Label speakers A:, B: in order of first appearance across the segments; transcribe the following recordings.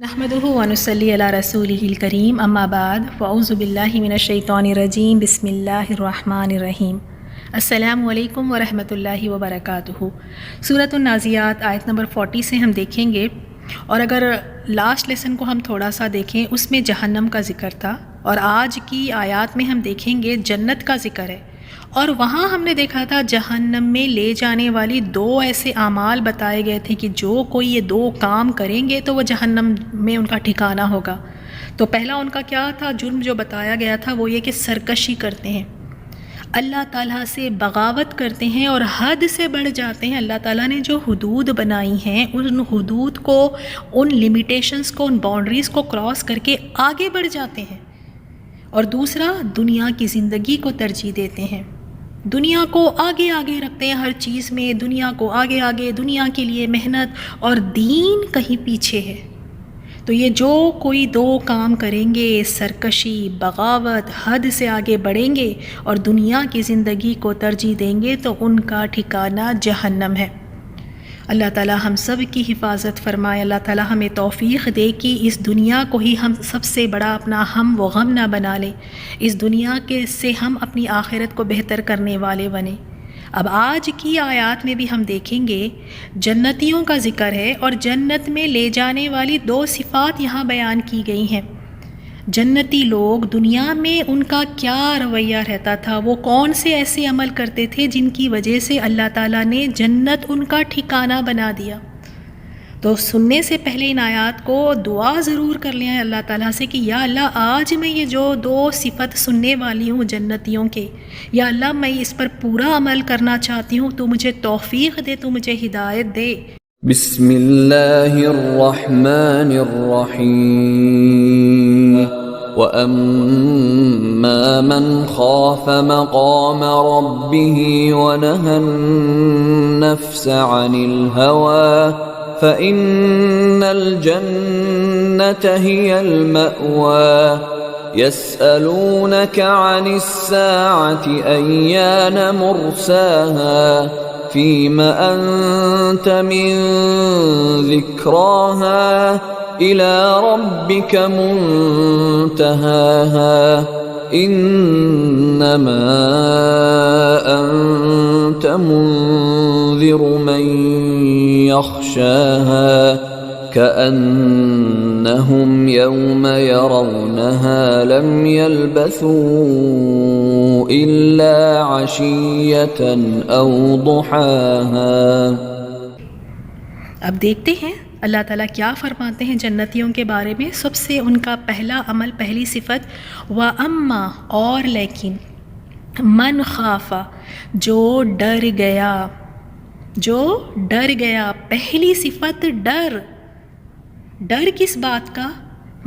A: نحمدہ ونصلی علی رسولہ الکریم اما بعد فاعوذ باللہ من الشیطان الرجیم بسم اللہ الرحمن الرحیم السلام علیکم ورحمۃ اللہ وبرکاتہ۔ سورۃ النازعات آیت نمبر 40 سے ہم دیکھیں گے، اور اگر لاسٹ لیسن کو ہم تھوڑا سا دیکھیں اس میں جہنم کا ذکر تھا، اور آج کی آیات میں ہم دیکھیں گے جنت کا ذکر ہے، اور وہاں ہم نے دیکھا تھا جہنم میں لے جانے والی دو ایسے اعمال بتائے گئے تھے کہ جو کوئی یہ دو کام کریں گے تو وہ جہنم میں ان کا ٹھکانہ ہوگا۔ تو پہلا ان کا کیا تھا جرم جو بتایا گیا تھا، وہ یہ کہ سرکشی کرتے ہیں، اللہ تعالیٰ سے بغاوت کرتے ہیں اور حد سے بڑھ جاتے ہیں۔ اللہ تعالیٰ نے جو حدود بنائی ہیں ان حدود کو، ان لیمیٹیشنز کو، ان باؤنڈریز کو کراس کر کے آگے بڑھ جاتے ہیں۔ اور دوسرا، دنیا کی زندگی کو ترجیح دیتے ہیں، دنیا کو آگے آگے رکھتے ہیں ہر چیز میں، دنیا کو آگے آگے، دنیا کے لیے محنت، اور دین کہیں پیچھے ہے۔ تو یہ جو کوئی دو کام کریں گے، سرکشی، بغاوت، حد سے آگے بڑھیں گے اور دنیا کی زندگی کو ترجیح دیں گے، تو ان کا ٹھکانہ جہنم ہے۔ اللہ تعالیٰ ہم سب کی حفاظت فرمائے، اللہ تعالیٰ ہمیں توفیق دے کہ اس دنیا کو ہی ہم سب سے بڑا اپنا ہم و غم نہ بنا لیں، اس دنیا کے سے ہم اپنی آخرت کو بہتر کرنے والے بنیں۔ اب آج کی آیات میں بھی ہم دیکھیں گے جنتیوں کا ذکر ہے، اور جنت میں لے جانے والی دو صفات یہاں بیان کی گئی ہیں۔ جنتی لوگ دنیا میں ان کا کیا رویہ رہتا تھا، وہ کون سے ایسے عمل کرتے تھے جن کی وجہ سے اللہ تعالیٰ نے جنت ان کا ٹھکانہ بنا دیا۔ تو سننے سے پہلے ان آیات کو دعا ضرور کر لیں اللہ تعالیٰ سے کہ یا اللہ، آج میں یہ جو دو صفت سننے والی ہوں جنتیوں کے، یا اللہ میں اس پر پورا عمل کرنا چاہتی ہوں، تو مجھے توفیق دے، تو مجھے ہدایت دے۔
B: بسم اللہ الرحمن الرحیم۔ وَأَمَّا مَنْ خَافَ مَقَامَ رَبِّهِ وَنَهَى النَّفْسَ عَنِ الْهَوَى فَإِنَّ الْجَنَّةَ هِيَ الْمَأْوَى۔ يَسْأَلُونَكَ عَنِ السَّاعَةِ أَيَّانَ مُرْسَاهَا فِيمَ أَنْتَ مِنْ ذِكْرَاهَا إِلَى رَبِّكَ مُنْتَهَاهَا إِنَّمَا أَنْتَ مُنْذِرُ مَنْ يَخْشَاهَا كَأَنَّهُمْ يَوْمَ يَرَوْنَهَا لَمْ يَلْبَثُوا إِلَّا عَشِيَّةً أَوْ ضُحَاهَا۔
A: اب دیکھتے ہیں اللہ تعالیٰ کیا فرماتے ہیں جنتیوں کے بارے میں۔ سب سے ان کا پہلا عمل، پہلی صفت، وَأَمَّا، اور لیکن، من خافا، جو ڈر گیا، جو ڈر گیا۔ پہلی صفت ڈر۔ ڈر کس بات کا؟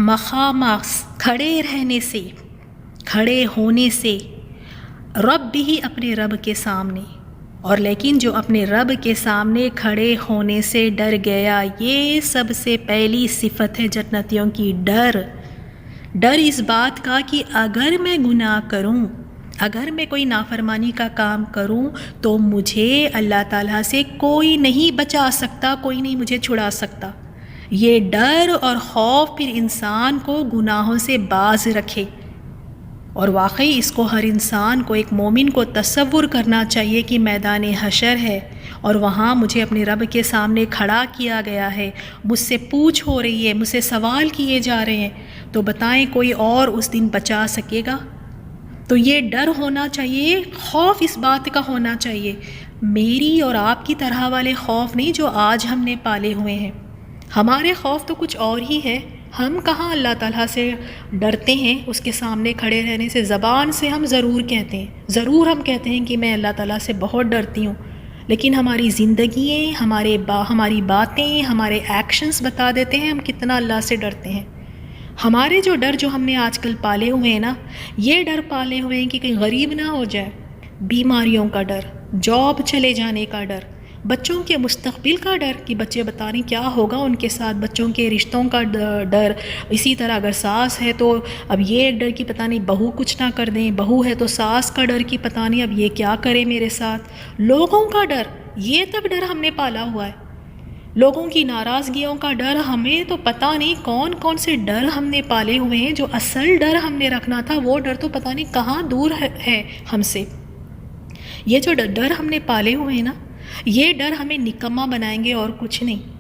A: مقام، کھڑے رہنے سے، کھڑے ہونے سے، رب بھی، اپنے رب کے سامنے۔ اور لیکن جو اپنے رب کے سامنے کھڑے ہونے سے ڈر گیا، یہ سب سے پہلی صفت ہے جنتیوں کی، ڈر۔ ڈر اس بات کا کہ اگر میں گناہ کروں، اگر میں کوئی نافرمانی کا کام کروں، تو مجھے اللہ تعالیٰ سے کوئی نہیں بچا سکتا، کوئی نہیں مجھے چھڑا سکتا۔ یہ ڈر اور خوف پھر انسان کو گناہوں سے باز رکھے، اور واقعی اس کو ہر انسان کو، ایک مومن کو تصور کرنا چاہیے کہ میدان حشر ہے، اور وہاں مجھے اپنے رب کے سامنے کھڑا کیا گیا ہے، مجھ سے پوچھ ہو رہی ہے، مجھ سے سوال کیے جا رہے ہیں، تو بتائیں کوئی اور اس دن بچا سکے گا؟ تو یہ ڈر ہونا چاہیے، خوف اس بات کا ہونا چاہیے، میری اور آپ کی طرح والے خوف نہیں جو آج ہم نے پالے ہوئے ہیں۔ ہمارے خوف تو کچھ اور ہی ہے، ہم کہاں اللہ تعالیٰ سے ڈرتے ہیں، اس کے سامنے کھڑے رہنے سے۔ زبان سے ہم ضرور کہتے ہیں، ضرور ہم کہتے ہیں کہ میں اللہ تعالیٰ سے بہت ڈرتی ہوں، لیکن ہماری زندگییں، ہماری باتیں، ہمارے ایکشنز بتا دیتے ہیں ہم کتنا اللہ سے ڈرتے ہیں۔ ہمارے جو ڈر جو ہم نے آج کل پالے ہوئے ہیں نا، یہ ڈر پالے ہوئے ہیں کہ کہیں غریب نہ ہو جائے، بیماریوں کا ڈر، جاب چلے جانے کا ڈر، بچوں کے مستقبل کا ڈر کہ بچے بتا رہی کیا ہوگا ان کے ساتھ، بچوں کے رشتوں کا ڈر، اسی طرح اگر ساس ہے تو اب یہ ایک ڈر کہ پتہ نہیں بہو کچھ نہ کر دیں، بہو ہے تو ساس کا ڈر کہ پتہ نہیں اب یہ کیا کرے میرے ساتھ، لوگوں کا ڈر، یہ تک ڈر ہم نے پالا ہوا ہے۔ لوگوں کی ناراضگیوں کا ڈر، ہمیں تو پتہ نہیں کون کون سے ڈر ہم نے پالے ہوئے ہیں، جو اصل ڈر ہم نے رکھنا تھا وہ ڈر تو پتہ نہیں کہاں دور ہے ہم سے۔ یہ جو ڈر ہم نے پالے ہوئے ہیں نا، یہ ڈر ہمیں نکما بنائیں گے اور کچھ نہیں۔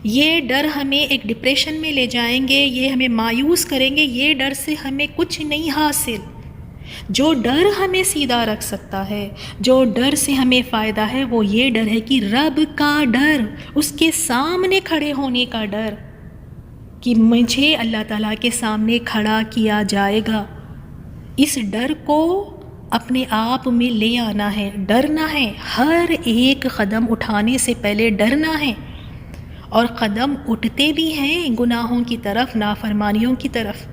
A: یہ ڈر ہمیں ایک ڈپریشن میں لے جائیں گے، یہ ہمیں مایوس کریں گے، یہ ڈر سے ہمیں کچھ نہیں حاصل۔ جو ڈر ہمیں سیدھا رکھ سکتا ہے، جو ڈر سے ہمیں فائدہ ہے، وہ یہ ڈر ہے کہ رب کا ڈر، اس کے سامنے کھڑے ہونے کا ڈر، کہ مجھے اللہ تعالیٰ کے سامنے کھڑا کیا جائے گا۔ اس ڈر کو اپنے آپ میں لے آنا ہے، ڈرنا ہے، ہر ایک قدم اٹھانے سے پہلے ڈرنا ہے، اور قدم اٹھتے بھی ہیں گناہوں کی طرف، نافرمانیوں کی طرف،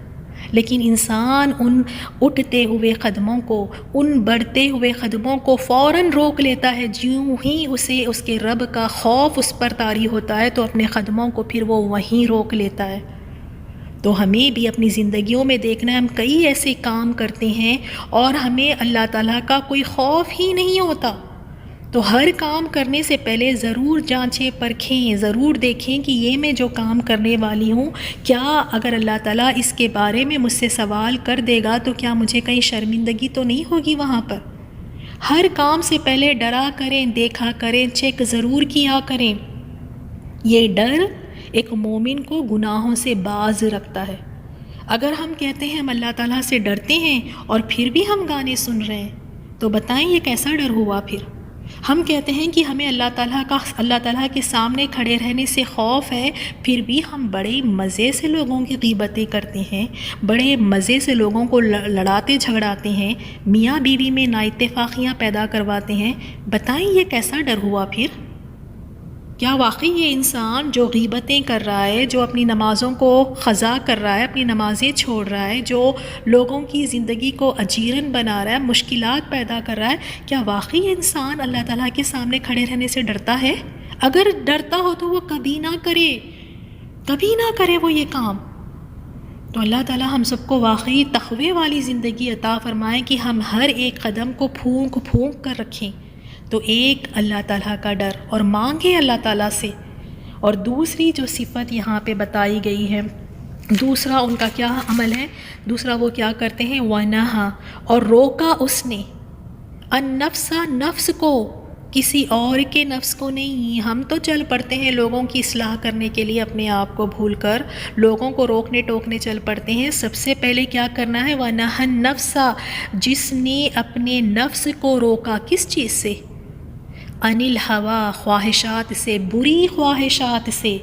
A: لیکن انسان ان اٹھتے ہوئے قدموں کو، ان بڑھتے ہوئے قدموں کو فوراً روک لیتا ہے۔ جیوں ہی اسے اس کے رب کا خوف اس پر طاری ہوتا ہے تو اپنے قدموں کو پھر وہ وہیں روک لیتا ہے۔ تو ہمیں بھی اپنی زندگیوں میں دیکھنا ہے، ہم کئی ایسے کام کرتے ہیں اور ہمیں اللہ تعالیٰ کا کوئی خوف ہی نہیں ہوتا۔ تو ہر کام کرنے سے پہلے ضرور جانچیں پرکھیں، ضرور دیکھیں کہ یہ میں جو کام کرنے والی ہوں، کیا اگر اللہ تعالیٰ اس کے بارے میں مجھ سے سوال کر دے گا تو کیا مجھے کہیں شرمندگی تو نہیں ہوگی وہاں پر۔ ہر کام سے پہلے ڈرا کریں، دیکھا کریں، چیک ضرور کیا کریں۔ یہ ڈر ایک مومن کو گناہوں سے باز رکھتا ہے۔ اگر ہم کہتے ہیں ہم اللہ تعالیٰ سے ڈرتے ہیں اور پھر بھی ہم گانے سن رہے ہیں تو بتائیں یہ کیسا ڈر ہوا پھر۔ ہم کہتے ہیں کہ ہمیں اللہ تعالیٰ کے سامنے کھڑے رہنے سے خوف ہے، پھر بھی ہم بڑے مزے سے لوگوں کی غیبتیں کرتے ہیں، بڑے مزے سے لوگوں کو لڑاتے جھگڑاتے ہیں، میاں بیوی میں نااتفاقیاں پیدا کرواتے ہیں۔ بتائیں یہ کیسا ڈر ہوا پھر؟ کیا واقعی یہ انسان جو غیبتیں کر رہا ہے، جو اپنی نمازوں کو قضا کر رہا ہے، اپنی نمازیں چھوڑ رہا ہے، جو لوگوں کی زندگی کو اجیرن بنا رہا ہے، مشکلات پیدا کر رہا ہے، کیا واقعی یہ انسان اللہ تعالیٰ کے سامنے کھڑے رہنے سے ڈرتا ہے؟ اگر ڈرتا ہو تو وہ کبھی نہ کرے وہ یہ کام۔ تو اللہ تعالیٰ ہم سب کو واقعی تقوی والی زندگی عطا فرمائے کہ ہم ہر ایک قدم کو پھونک پھونک کر رکھیں۔ تو ایک اللہ تعالیٰ کا ڈر، اور مانگے اللہ تعالیٰ سے۔ اور دوسری جو صفت یہاں پہ بتائی گئی ہے، دوسرا ان کا کیا عمل ہے، دوسرا وہ کیا کرتے ہیں، وَنَہَا، اور روکا اس نے، النفس، نفس کو، کسی اور کے نفس کو نہیں۔ ہم تو چل پڑتے ہیں لوگوں کی اصلاح کرنے کے لیے، اپنے آپ کو بھول کر لوگوں کو روکنے ٹوکنے چل پڑتے ہیں۔ سب سے پہلے کیا کرنا ہے، وَنَهَا النَّفْسَ، جس نے اپنے نفس کو روکا، کس چیز سے، عن الہوا، خواہشات سے، بری خواہشات سے۔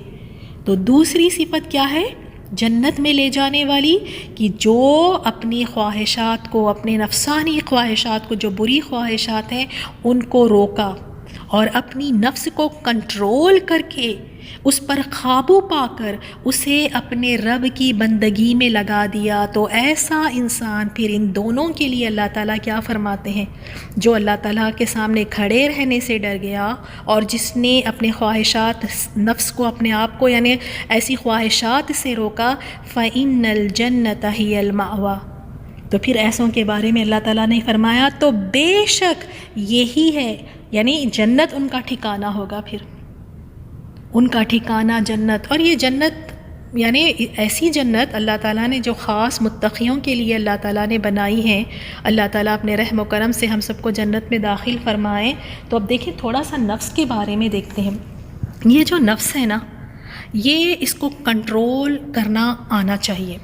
A: تو دوسری صفت کیا ہے جنت میں لے جانے والی، کہ جو اپنی خواہشات کو، اپنے نفسانی خواہشات کو، جو بری خواہشات ہیں ان کو روکا، اور اپنی نفس کو کنٹرول کر کے، اس پر قابو پا کر اسے اپنے رب کی بندگی میں لگا دیا، تو ایسا انسان پھر ان دونوں کے لیے اللہ تعالیٰ کیا فرماتے ہیں، جو اللہ تعالیٰ کے سامنے کھڑے رہنے سے ڈر گیا اور جس نے اپنے خواہشات، نفس کو، اپنے آپ کو یعنی ایسی خواہشات سے روکا، فَإِنَّ الْجَنَّةَ هِيَ الْمَأْوَى، تو پھر ایسوں کے بارے میں اللہ تعالیٰ نے فرمایا تو بے شک یہی ہے، یعنی جنت ان کا ٹھکانہ ہوگا، پھر ان کا ٹھکانہ جنت۔ اور یہ جنت یعنی ایسی جنت اللہ تعالیٰ نے جو خاص متقیوں کے لیے اللہ تعالیٰ نے بنائی ہیں۔ اللہ تعالیٰ اپنے رحم و کرم سے ہم سب کو جنت میں داخل فرمائیں۔ تو اب دیکھیں تھوڑا سا نفس کے بارے میں دیکھتے ہیں۔ یہ جو نفس ہے نا، یہ اس کو کنٹرول کرنا آنا چاہیے۔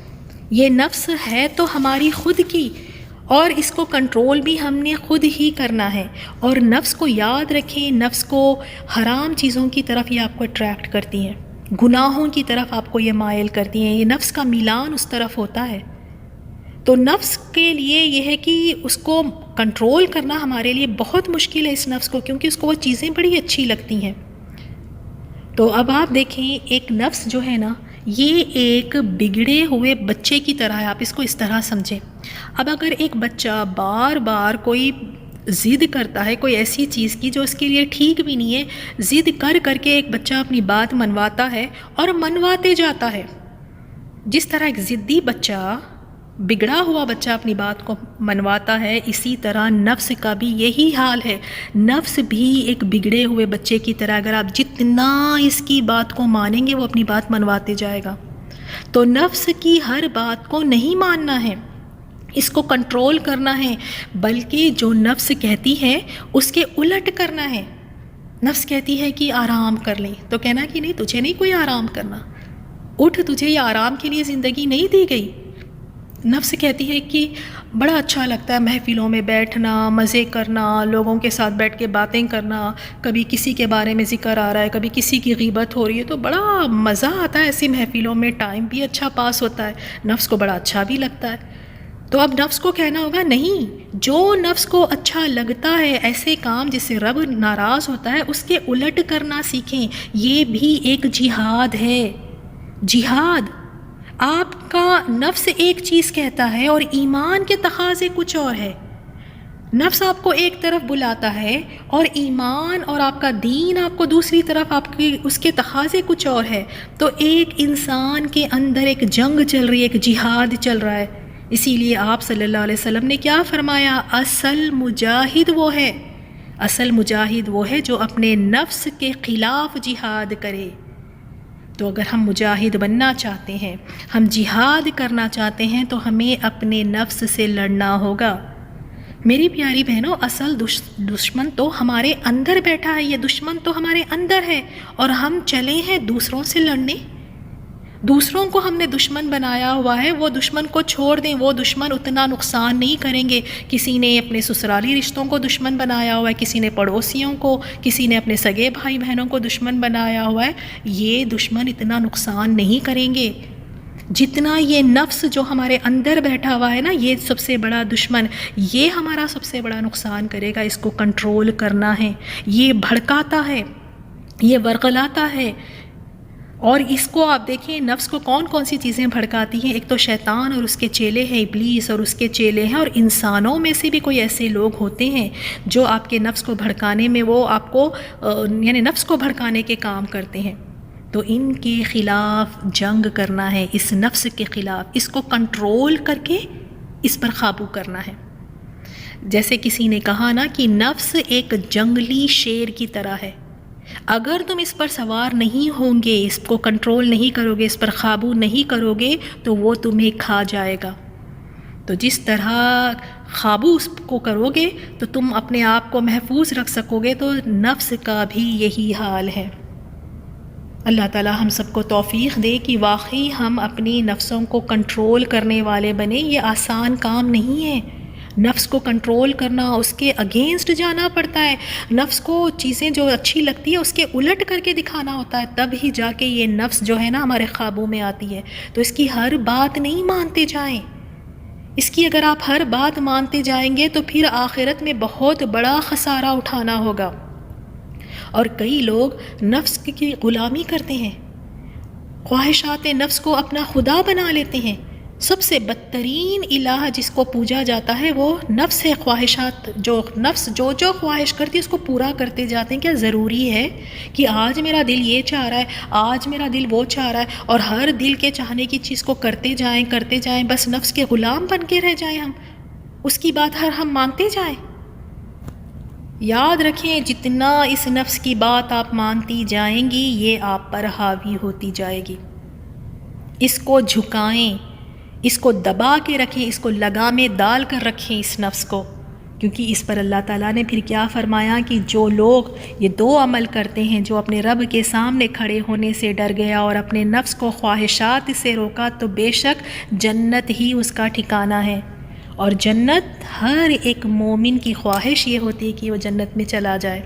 A: یہ نفس ہے تو ہماری خود کی، اور اس کو کنٹرول بھی ہم نے خود ہی کرنا ہے۔ اور نفس کو یاد رکھیں، نفس کو حرام چیزوں کی طرف یہ آپ کو اٹریکٹ کرتی ہیں، گناہوں کی طرف آپ کو یہ مائل کرتی ہیں، یہ نفس کا میلان اس طرف ہوتا ہے۔ تو نفس کے لیے یہ ہے کہ اس کو کنٹرول کرنا ہمارے لیے بہت مشکل ہے، اس نفس کو، کیونکہ اس کو وہ چیزیں بڑی اچھی لگتی ہیں۔ تو اب آپ دیکھیں، ایک نفس جو ہے نا، یہ ایک بگڑے ہوئے بچے کی طرح ہے، آپ اس کو اس طرح سمجھیں۔ اب اگر ایک بچہ بار بار کوئی ضد کرتا ہے کوئی ایسی چیز کی جو اس کے لیے ٹھیک بھی نہیں ہے، ضد کر کر کے ایک بچہ اپنی بات منواتا ہے اور منواتے جاتا ہے، جس طرح ایک ضدی بچہ بگڑا ہوا بچہ اپنی بات کو منواتا ہے، اسی طرح نفس کا بھی یہی حال ہے۔ نفس بھی ایک بگڑے ہوئے بچے کی طرح، اگر آپ جتنا اس کی بات کو مانیں گے وہ اپنی بات منواتے جائے گا۔ تو نفس کی ہر بات کو نہیں ماننا ہے، اس کو کنٹرول کرنا ہے، بلکہ جو نفس کہتی ہے اس کے الٹ کرنا ہے۔ نفس کہتی ہے کہ آرام کر لیں، تو کہنا کہ نہیں، تجھے نہیں کوئی آرام کرنا، اٹھ، تجھے یہ آرام کے لیے زندگی نہیں دی گئی۔ نفس کہتی ہے کہ بڑا اچھا لگتا ہے محفلوں میں بیٹھنا، مزے کرنا، لوگوں کے ساتھ بیٹھ کے باتیں کرنا، کبھی کسی کے بارے میں ذکر آ رہا ہے، کبھی کسی کی غیبت ہو رہی ہے، تو بڑا مزہ آتا ہے ایسی محفلوں میں، ٹائم بھی اچھا پاس ہوتا ہے، نفس کو بڑا اچھا بھی لگتا ہے۔ تو اب نفس کو کہنا ہوگا نہیں، جو نفس کو اچھا لگتا ہے، ایسے کام جس سے رب ناراض ہوتا ہے، اس کے الٹ کرنا سیکھیں۔ یہ بھی ایک جہاد ہے۔ جہاد، آپ کا نفس ایک چیز کہتا ہے اور ایمان کے تقاضے کچھ اور ہے۔ نفس آپ کو ایک طرف بلاتا ہے اور ایمان اور آپ کا دین آپ کو دوسری طرف، آپ کی اس کے تقاضے کچھ اور ہے۔ تو ایک انسان کے اندر ایک جنگ چل رہی ہے، ایک جہاد چل رہا ہے۔ اسی لیے آپ صلی اللہ علیہ وسلم نے کیا فرمایا؟ اصل مجاہد وہ ہے، اصل مجاہد وہ ہے جو اپنے نفس کے خلاف جہاد کرے۔ تو اگر ہم مجاہد بننا چاہتے ہیں، ہم جہاد کرنا چاہتے ہیں، تو ہمیں اپنے نفس سے لڑنا ہوگا۔ میری پیاری بہنوں، اصل دشمن تو ہمارے اندر بیٹھا ہے، یہ دشمن تو ہمارے اندر ہے، اور ہم چلے ہیں دوسروں سے لڑنے۔ دوسروں کو ہم نے دشمن بنایا ہوا ہے، وہ دشمن کو چھوڑ دیں، وہ دشمن اتنا نقصان نہیں کریں گے۔ کسی نے اپنے سسرالی رشتوں کو دشمن بنایا ہوا ہے، کسی نے پڑوسیوں کو، کسی نے اپنے سگے بھائی بہنوں کو دشمن بنایا ہوا ہے، یہ دشمن اتنا نقصان نہیں کریں گے جتنا یہ نفس جو ہمارے اندر بیٹھا ہوا ہے نا، یہ سب سے بڑا دشمن، یہ ہمارا سب سے بڑا نقصان کرے گا۔ اس کو کنٹرول کرنا ہے۔ یہ بھڑکاتا ہے، یہ ورغلاتا ہے، اور اس کو آپ دیکھیں نفس کو کون کون سی چیزیں بھڑکاتی ہیں۔ ایک تو شیطان اور اس کے چیلے ہیں، ابلیس اور اس کے چیلے ہیں، اور انسانوں میں سے بھی کوئی ایسے لوگ ہوتے ہیں جو آپ کے نفس کو بھڑکانے میں، وہ آپ کو یعنی نفس کو بھڑکانے کے کام کرتے ہیں۔ تو ان کے خلاف جنگ کرنا ہے، اس نفس کے خلاف، اس کو کنٹرول کر کے اس پر قابو کرنا ہے۔ جیسے کسی نے کہا نا کہ نفس ایک جنگلی شیر کی طرح ہے، اگر تم اس پر سوار نہیں ہوں گے، اس کو کنٹرول نہیں کرو گے، اس پر قابو نہیں کرو گے، تو وہ تمہیں کھا جائے گا۔ تو جس طرح قابو اس کو کرو گے تو تم اپنے آپ کو محفوظ رکھ سکو گے، تو نفس کا بھی یہی حال ہے۔ اللہ تعالی ہم سب کو توفیق دے کہ واقعی ہم اپنی نفسوں کو کنٹرول کرنے والے بنیں۔ یہ آسان کام نہیں ہے، نفس کو کنٹرول کرنا، اس کے اگینسٹ جانا پڑتا ہے، نفس کو چیزیں جو اچھی لگتی ہے اس کے الٹ کر کے دکھانا ہوتا ہے، تب ہی جا کے یہ نفس جو ہے نا ہمارے قابو میں آتی ہے۔ تو اس کی ہر بات نہیں مانتے جائیں، اس کی اگر آپ ہر بات مانتے جائیں گے تو پھر آخرت میں بہت بڑا خسارہ اٹھانا ہوگا۔ اور کئی لوگ نفس کی غلامی کرتے ہیں، خواہشات نفس کو اپنا خدا بنا لیتے ہیں۔ سب سے بدترین الہ جس کو پوجا جاتا ہے وہ نفس ہے۔ خواہشات، جو نفس جو خواہش کرتی ہے اس کو پورا کرتے جاتے ہیں۔ کیا ضروری ہے کہ آج میرا دل یہ چاہ رہا ہے، آج میرا دل وہ چاہ رہا ہے، اور ہر دل کے چاہنے کی چیز کو کرتے جائیں، بس نفس کے غلام بن کے رہ جائیں ہم، اس کی بات ہم مانتے جائیں؟ یاد رکھیں، جتنا اس نفس کی بات آپ مانتی جائیں گی یہ آپ پر حاوی ہوتی جائے گی۔ اس کو جھکائیں، اس کو دبا کے رکھیں، اس کو لگامیں ڈال کر رکھیں اس نفس کو، کیونکہ اس پر اللہ تعالیٰ نے پھر کیا فرمایا کہ جو لوگ یہ دو عمل کرتے ہیں، جو اپنے رب کے سامنے کھڑے ہونے سے ڈر گیا اور اپنے نفس کو خواہشات سے روکا، تو بے شک جنت ہی اس کا ٹھکانہ ہے۔ اور جنت، ہر ایک مومن کی خواہش یہ ہوتی ہے کہ وہ جنت میں چلا جائے۔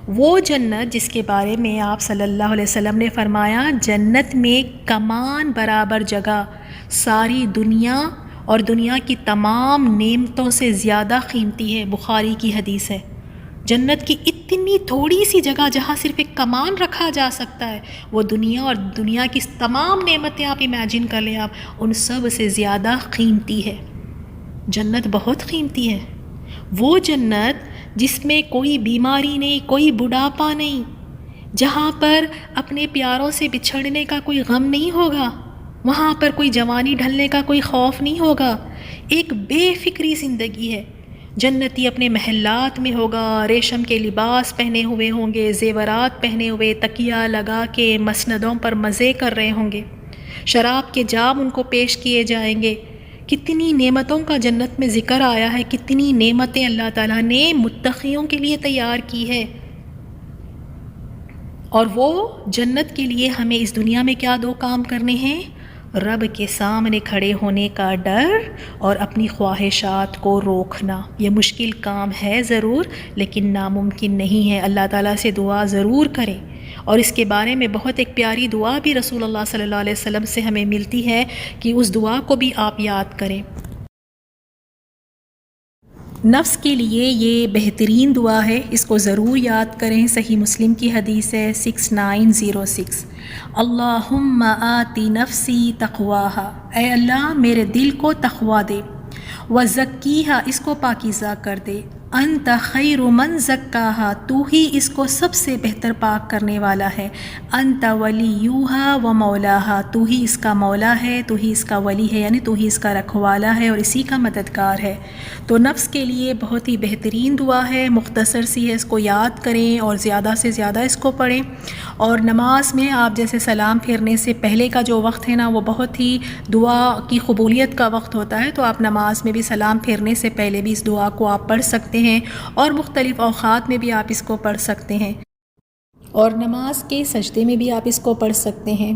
A: وہ جنت جس کے بارے میں آپ صلی اللہ علیہ وسلم نے فرمایا، جنت میں کمان برابر جگہ، ساری دنیا اور دنیا کی تمام نعمتوں سے زیادہ قیمتی ہے۔ بخاری کی حدیث ہے، جنت کی اتنی تھوڑی سی جگہ جہاں صرف ایک کمان رکھا جا سکتا ہے، وہ دنیا اور دنیا کی تمام نعمتیں آپ امیجن کر لیں، آپ ان سب سے زیادہ قیمتی ہے۔ جنت بہت قیمتی ہے۔ وہ جنت جس میں کوئی بیماری نہیں، کوئی بڑھاپا نہیں، جہاں پر اپنے پیاروں سے بچھڑنے کا کوئی غم نہیں ہوگا، وہاں پر کوئی جوانی ڈھلنے کا کوئی خوف نہیں ہوگا، ایک بے فکری زندگی ہے۔ جنتی اپنے محلات میں ہوگا، ریشم کے لباس پہنے ہوئے ہوں گے، زیورات پہنے ہوئے، تکیہ لگا کے مسندوں پر مزے کر رہے ہوں گے، شراب کے جام ان کو پیش کیے جائیں گے۔ کتنی نعمتوں کا جنت میں ذکر آیا ہے، کتنی نعمتیں اللہ تعالیٰ نے متقیوں کے لیے تیار کی ہے۔ اور وہ جنت کے لیے ہمیں اس دنیا میں کیا دو کام کرنے ہیں؟ رب کے سامنے کھڑے ہونے کا ڈر اور اپنی خواہشات کو روکنا۔ یہ مشکل کام ہے ضرور، لیکن ناممکن نہیں ہے۔ اللہ تعالیٰ سے دعا ضرور کریں، اور اس کے بارے میں بہت ایک پیاری دعا بھی رسول اللہ صلی اللہ علیہ وسلم سے ہمیں ملتی ہے کہ اس دعا کو بھی آپ یاد کریں۔ نفس کے لیے یہ بہترین دعا ہے، اس کو ضرور یاد کریں۔ صحیح مسلم کی حدیث ہے 6906، اللہم آتی نفسی تقواہا، اے اللہ میرے دل کو تقوی دے، وزکیہا، اس کو پاکیزہ کر دے، انت خیر من زکاہا، تو ہی اس کو سب سے بہتر پاک کرنے والا ہے، انت ولیہا و مولاہا، تو ہی اس کا مولا ہے، تو ہی اس کا ولی ہے، یعنی تو ہی اس کا رکھوالا ہے اور اسی کا مددگار ہے۔ تو نفس کے لیے بہت ہی بہترین دعا ہے، مختصر سی ہے، اس کو یاد کریں اور زیادہ سے زیادہ اس کو پڑھیں۔ اور نماز میں آپ جیسے سلام پھیرنے سے پہلے کا جو وقت ہے نا، وہ بہت ہی دعا کی قبولیت کا وقت ہوتا ہے، تو آپ نماز میں بھی سلام پھیرنے سے پہلے بھی اس دعا کو آپ پڑھ سکتے ہیں، اور مختلف اوقات میں بھی آپ اس کو پڑھ سکتے ہیں، اور نماز کے سجدے میں بھی آپ اس کو پڑھ سکتے ہیں۔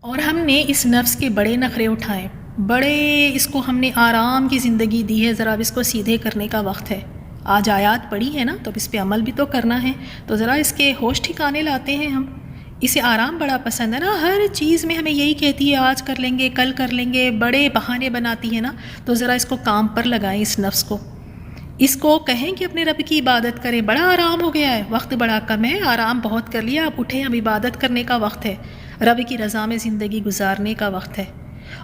A: اور ہم نے اس نفس کے بڑے نخرے اٹھائے، بڑے اس کو ہم نے آرام کی زندگی دی ہے، ذرا اب اس کو سیدھے کرنے کا وقت ہے۔ آج آیات پڑھی ہے نا، تو اب اس پہ عمل بھی تو کرنا ہے، تو ذرا اس کے ہوش ٹھکانے لاتے ہیں ہم۔ اسے آرام بڑا پسند ہے نا، ہر چیز میں ہمیں یہی کہتی ہے آج کر لیں گے، کل کر لیں گے، بڑے بہانے بناتی ہے نا، تو ذرا اس کو کام پر لگائیں، اس نفس کو، اس کو کہیں کہ اپنے رب کی عبادت کریں۔ بڑا آرام ہو گیا ہے، وقت بڑا کم ہے، آرام بہت کر لیا، اب اٹھیں، اب عبادت کرنے کا وقت ہے، رب کی رضا میں زندگی گزارنے کا وقت ہے۔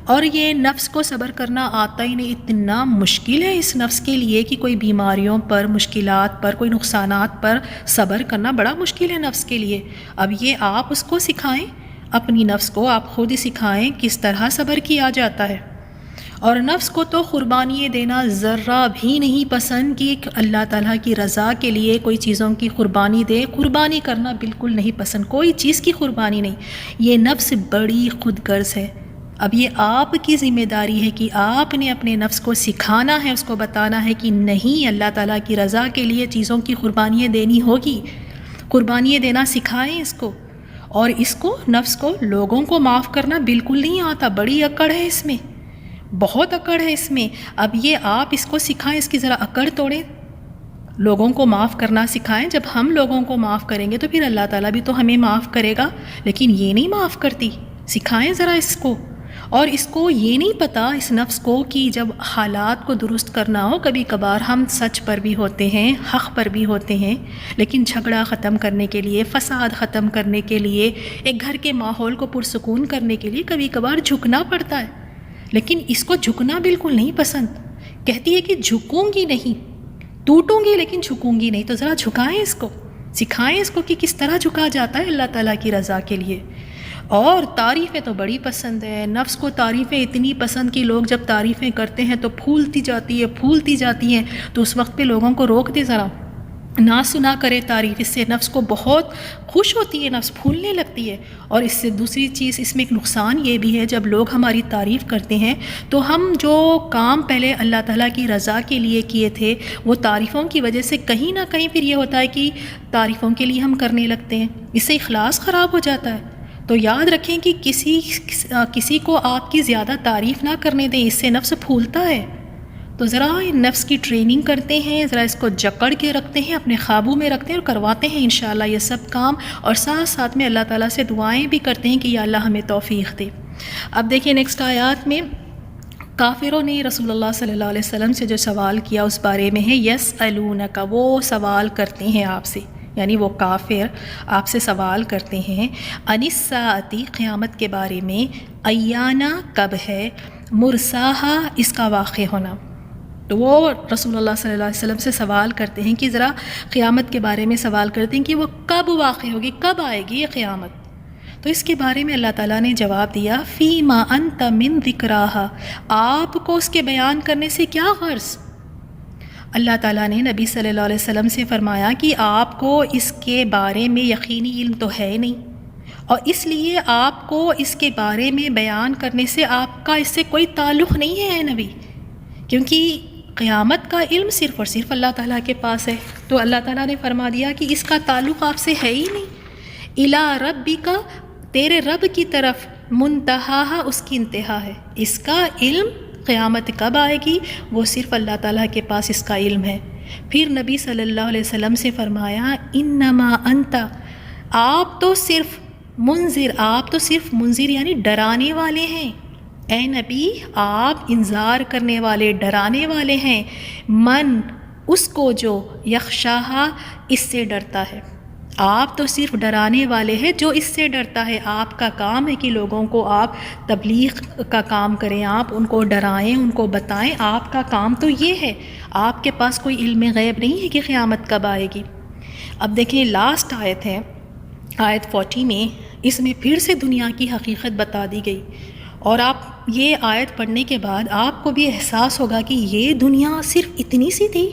A: اور یہ نفس کو صبر کرنا آتا ہی نہیں، اتنا مشکل ہے اس نفس کے لیے کہ کوئی بیماریوں پر، مشکلات پر، کوئی نقصانات پر صبر کرنا بڑا مشکل ہے نفس کے لیے۔ اب یہ آپ اس کو سکھائیں، اپنی نفس کو آپ خود ہی سکھائیں کس طرح صبر کیا جاتا ہے۔ اور نفس کو تو قربانی دینا ذرہ بھی نہیں پسند کہ اللہ تعالیٰ کی رضا کے لیے کوئی چیزوں کی قربانی دے، قربانی کرنا بالکل نہیں پسند، کوئی چیز کی قربانی نہیں۔ یہ نفس بڑی خود غرض ہے۔ اب یہ آپ کی ذمہ داری ہے کہ آپ نے اپنے نفس کو سکھانا ہے، اس کو بتانا ہے کہ نہیں، اللہ تعالیٰ کی رضا کے لیے چیزوں کی قربانیاں دینی ہوگی، قربانیاں دینا سکھائیں اس کو۔ اور اس کو، نفس کو، لوگوں کو معاف کرنا بالکل نہیں آتا، بڑی اکڑ ہے اس میں، بہت اکڑ ہے اس میں۔ اب یہ آپ اس کو سکھائیں، اس کی ذرا اکڑ توڑیں، لوگوں کو معاف کرنا سکھائیں۔ جب ہم لوگوں کو معاف کریں گے تو پھر اللہ تعالیٰ بھی تو ہمیں معاف کرے گا، لیکن یہ نہیں معاف کرتی، سکھائیں ذرا اس کو۔ اور اس کو یہ نہیں پتہ، اس نفس کو، کہ جب حالات کو درست کرنا ہو، کبھی کبھار ہم سچ پر بھی ہوتے ہیں، حق پر بھی ہوتے ہیں، لیکن جھگڑا ختم کرنے کے لیے، فساد ختم کرنے کے لیے، ایک گھر کے ماحول کو پرسکون کرنے کے لیے کبھی کبھار جھکنا پڑتا ہے۔ لیکن اس کو جھکنا بالکل نہیں پسند، کہتی ہے کہ جھکوں گی نہیں، ٹوٹوں گی لیکن جھکوں گی نہیں۔ تو ذرا جھکائیں اس کو، سکھائیں اس کو کہ کس طرح جھکا جاتا ہے اللہ تعالیٰ کی رضا کے لیے۔ اور تعریفیں تو بڑی پسند ہے نفس کو، تعریفیں اتنی پسند کہ لوگ جب تعریفیں کرتے ہیں تو پھولتی جاتی ہیں، تو اس وقت پہ لوگوں کو روک دے، ذرا نہ سنا کرے تعریف، اس سے نفس کو بہت خوش ہوتی ہے، نفس پھولنے لگتی ہے۔ اور اس سے دوسری چیز، اس میں ایک نقصان یہ بھی ہے، جب لوگ ہماری تعریف کرتے ہیں تو ہم جو کام پہلے اللہ تعالیٰ کی رضا کے لیے کیے تھے، وہ تعریفوں کی وجہ سے کہیں نہ کہیں پھر یہ ہوتا ہے کہ تعریفوں کے لیے ہم کرنے لگتے ہیں، اس سے اخلاص خراب ہو جاتا ہے۔ تو یاد رکھیں کہ کسی کو آپ کی زیادہ تعریف نہ کرنے دیں، اس سے نفس پھولتا ہے۔ تو ذرا نفس کی ٹریننگ کرتے ہیں، ذرا اس کو جکڑ کے رکھتے ہیں، اپنے قابو میں رکھتے ہیں اور کرواتے ہیں انشاءاللہ یہ سب کام، اور ساتھ ساتھ میں اللہ تعالیٰ سے دعائیں بھی کرتے ہیں کہ یا اللہ ہمیں توفیق دے۔ اب دیکھیں نیکسٹ آیات میں کافروں نے رسول اللہ صلی اللہ علیہ وسلم سے جو سوال کیا اس بارے میں ہے یسألونک، وہ سوال کرتے ہیں آپ سے، یعنی وہ کافر آپ سے سوال کرتے ہیں عن الساعۃ، قیامت کے بارے میں، ایانا، کب ہے، مرساہا، اس کا واقع ہونا۔ تو وہ رسول اللہ صلی اللہ علیہ وسلم سے سوال کرتے ہیں کہ ذرا قیامت کے بارے میں سوال کرتے ہیں کہ وہ کب واقع ہوگی، کب آئے گی یہ قیامت۔ تو تو اس کے بارے میں اللہ تعالیٰ نے جواب دیا فی ما انت من ذکراہا، آپ کو اس کے بیان کرنے سے کیا غرض؟ اللہ تعالیٰ نے نبی صلی اللہ علیہ وسلم سے فرمایا کہ آپ کو اس کے بارے میں یقینی علم تو ہے نہیں، اور اس لیے آپ کو اس کے بارے میں بیان کرنے سے آپ کا اس سے کوئی تعلق نہیں ہے نبی، کیونکہ قیامت کا علم صرف اور صرف اللہ تعالیٰ کے پاس ہے۔ تو اللہ تعالیٰ نے فرما دیا کہ اس کا تعلق آپ سے ہے ہی نہیں۔ الی ربک، تیرے رب کی طرف، منتہا، اس کی انتہا ہے۔ اس کا علم قیامت کب آئے گی وہ صرف اللہ تعالیٰ کے پاس اس کا علم ہے۔ پھر نبی صلی اللہ علیہ وسلم سے فرمایا انما انت، آپ تو صرف منذر، آپ تو صرف منذر یعنی ڈرانے والے ہیں۔ اے نبی آپ انذار کرنے والے، ڈرانے والے ہیں، من، اس کو جو، یخشاہا، اس سے ڈرتا ہے۔ آپ تو صرف ڈرانے والے ہیں جو اس سے ڈرتا ہے۔ آپ کا کام ہے کہ لوگوں کو آپ تبلیغ کا کام کریں، آپ ان کو ڈرائیں، ان کو بتائیں، آپ کا کام تو یہ ہے۔ آپ کے پاس کوئی علم غیب نہیں ہے کہ قیامت کب آئے گی۔ اب دیکھیں لاسٹ آیت ہے، آیت 40 میں، اس میں پھر سے دنیا کی حقیقت بتا دی گئی، اور آپ یہ آیت پڑھنے کے بعد آپ کو بھی احساس ہوگا کہ یہ دنیا صرف اتنی سی تھی،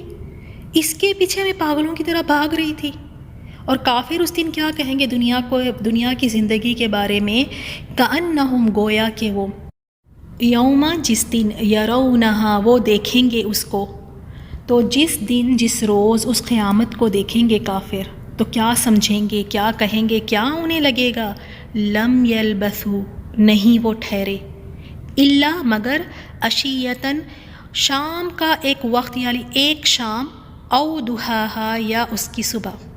A: اس کے پیچھے میں پاگلوں کی طرح بھاگ رہی تھی۔ اور کافر اس دن کیا کہیں گے دنیا کو، دنیا کی زندگی کے بارے میں، کأنہم، گویا کہ وہ، یوم، جس دن، یرونہا، وہ دیکھیں گے اس کو۔ تو جس دن، جس روز اس قیامت کو دیکھیں گے کافر تو کیا سمجھیں گے، کیا کہیں گے، کیا انہیں لگے گا؟ لم یلبثوا، نہیں وہ ٹھہرے، الا، مگر، عشیۃً، شام کا ایک وقت یعنی ایک شام، او ضحاہا، یا اس کی صبح۔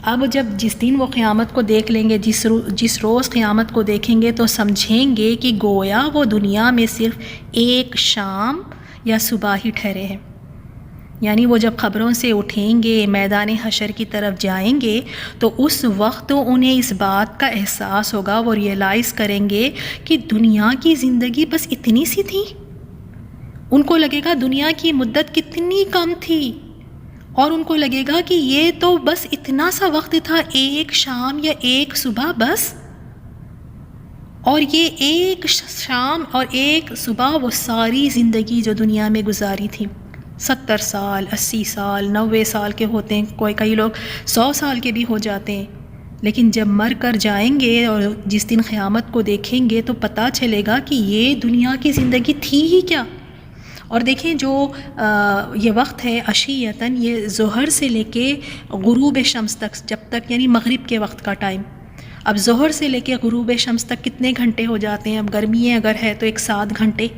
A: اب جب جس دن وہ قیامت کو دیکھ لیں گے، جس روز قیامت کو دیکھیں گے تو سمجھیں گے کہ گویا وہ دنیا میں صرف ایک شام یا صبح ہی ٹھہرے ہیں۔ یعنی وہ جب قبروں سے اٹھیں گے، میدان حشر کی طرف جائیں گے تو اس وقت انہیں اس بات کا احساس ہوگا، وہ ریئلائز کریں گے کہ دنیا کی زندگی بس اتنی سی تھی۔ ان کو لگے گا دنیا کی مدت کتنی کم تھی، اور ان کو لگے گا کہ یہ تو بس اتنا سا وقت تھا، ایک شام یا ایک صبح بس، اور یہ ایک شام اور ایک صبح وہ ساری زندگی جو دنیا میں گزاری تھی۔ 70 سال، 80 سال، 90 سال کے ہوتے ہیں، کئی لوگ 100 سال کے بھی ہو جاتے ہیں، لیکن جب مر کر جائیں گے اور جس دن قیامت کو دیکھیں گے تو پتہ چلے گا کہ یہ دنیا کی زندگی تھی ہی کیا۔ اور دیکھیں جو یہ وقت ہے عشیۃً، یہ ظہر سے لے کے غروب شمس تک، جب تک یعنی مغرب کے وقت کا ٹائم۔ اب ظہر سے لے کے غروب شمس تک کتنے گھنٹے ہو جاتے ہیں؟ اب گرمی اگر ہے تو 7 گھنٹے،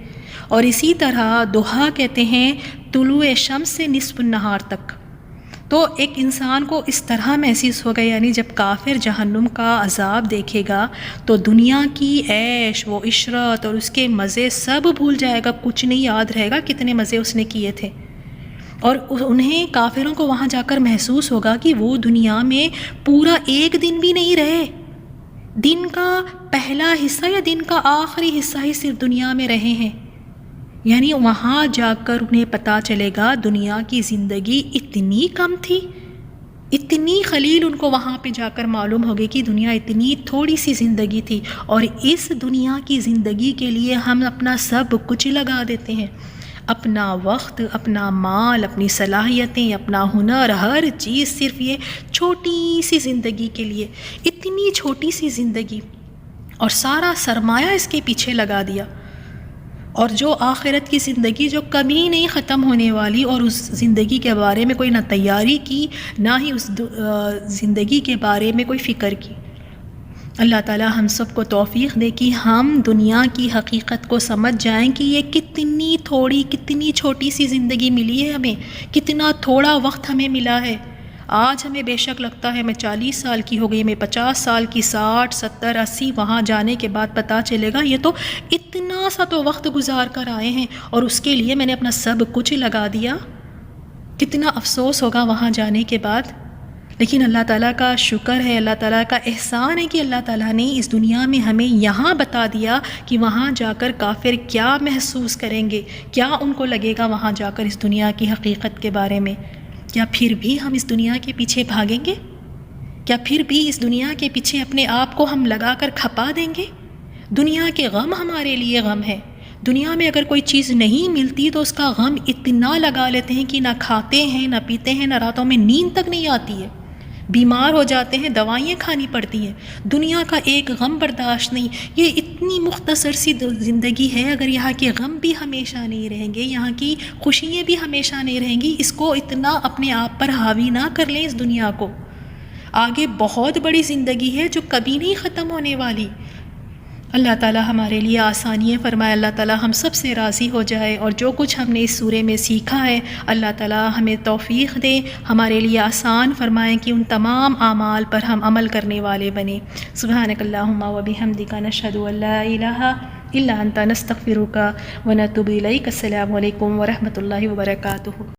A: اور اسی طرح ضحیٰ کہتے ہیں طلوع شمس سے نصف النہار تک۔ تو ایک انسان کو اس طرح محسوس ہوگا، یعنی جب کافر جہنم کا عذاب دیکھے گا تو دنیا کی عیش، وہ عشرت اور اس کے مزے سب بھول جائے گا، کچھ نہیں یاد رہے گا کتنے مزے اس نے کیے تھے۔ اور انہیں کافروں کو وہاں جا کر محسوس ہوگا کہ وہ دنیا میں پورا ایک دن بھی نہیں رہے، دن کا پہلا حصہ یا دن کا آخری حصہ ہی صرف دنیا میں رہے ہیں۔ یعنی وہاں جا کر انہیں پتہ چلے گا دنیا کی زندگی اتنی کم تھی، اتنی قلیل، ان کو وہاں پہ جا کر معلوم ہوگی کہ دنیا اتنی تھوڑی سی زندگی تھی، اور اس دنیا کی زندگی کے لیے ہم اپنا سب کچھ لگا دیتے ہیں، اپنا وقت، اپنا مال، اپنی صلاحیتیں، اپنا ہنر، ہر چیز صرف یہ چھوٹی سی زندگی کے لیے، اتنی چھوٹی سی زندگی، اور سارا سرمایہ اس کے پیچھے لگا دیا۔ اور جو آخرت کی زندگی جو کبھی نہیں ختم ہونے والی، اور اس زندگی کے بارے میں کوئی نہ تیاری کی، نہ ہی اس زندگی کے بارے میں کوئی فکر کی۔ اللہ تعالی ہم سب کو توفیق دے کہ ہم دنیا کی حقیقت کو سمجھ جائیں کہ یہ کتنی تھوڑی، کتنی چھوٹی سی زندگی ملی ہے ہمیں، کتنا تھوڑا وقت ہمیں ملا ہے۔ آج ہمیں بے شک لگتا ہے میں 40 سال کی ہو گئی، میں 50 سال کی، 60، 70، 80، وہاں جانے کے بعد پتہ چلے گا یہ تو اتنا سا تو وقت گزار کر آئے ہیں، اور اس کے لیے میں نے اپنا سب کچھ لگا دیا۔ کتنا افسوس ہوگا وہاں جانے کے بعد۔ لیکن اللہ تعالیٰ کا شکر ہے، اللہ تعالیٰ کا احسان ہے کہ اللہ تعالیٰ نے اس دنیا میں ہمیں یہاں بتا دیا کہ وہاں جا کر کافر کیا محسوس کریں گے، کیا ان کو لگے گا وہاں جا کر اس دنیا کی حقیقت کے بارے میں۔ کیا پھر بھی ہم اس دنیا کے پیچھے بھاگیں گے؟ کیا پھر بھی اس دنیا کے پیچھے اپنے آپ کو ہم لگا کر کھپا دیں گے؟ دنیا کے غم ہمارے لیے غم ہے. دنیا میں اگر کوئی چیز نہیں ملتی تو اس کا غم اتنا لگا لیتے ہیں کہ نہ کھاتے ہیں، نہ پیتے ہیں، نہ راتوں میں نیند تک نہیں آتی ہے. بیمار ہو جاتے ہیں، دوائیں کھانی پڑتی ہیں. دنیا کا ایک غم برداشت نہیں. یہ اتنی مختصر سی زندگی ہے، اگر یہاں کے غم بھی ہمیشہ نہیں رہیں گے، یہاں کی خوشیاں بھی ہمیشہ نہیں رہیں گی، اس کو اتنا اپنے آپ پر حاوی نہ کر لیں. اس دنیا کو آگے بہت بڑی زندگی ہے جو کبھی نہیں ختم ہونے والی. اللہ تعالیٰ ہمارے لیے آسانیاں فرمائے، اللہ تعالیٰ ہم سب سے راضی ہو جائے، اور جو کچھ ہم نے اس سورے میں سیکھا ہے اللہ تعالیٰ ہمیں توفیق دے، ہمارے لیے آسان فرمائیں کہ ان تمام اعمال پر ہم عمل کرنے والے بنیں. سبحانک اللہم و بحمدک نشہد ان لا الہ الا انت نستغفرک و نتوب الیک. السلام علیکم ورحمۃ اللہ وبرکاتہ.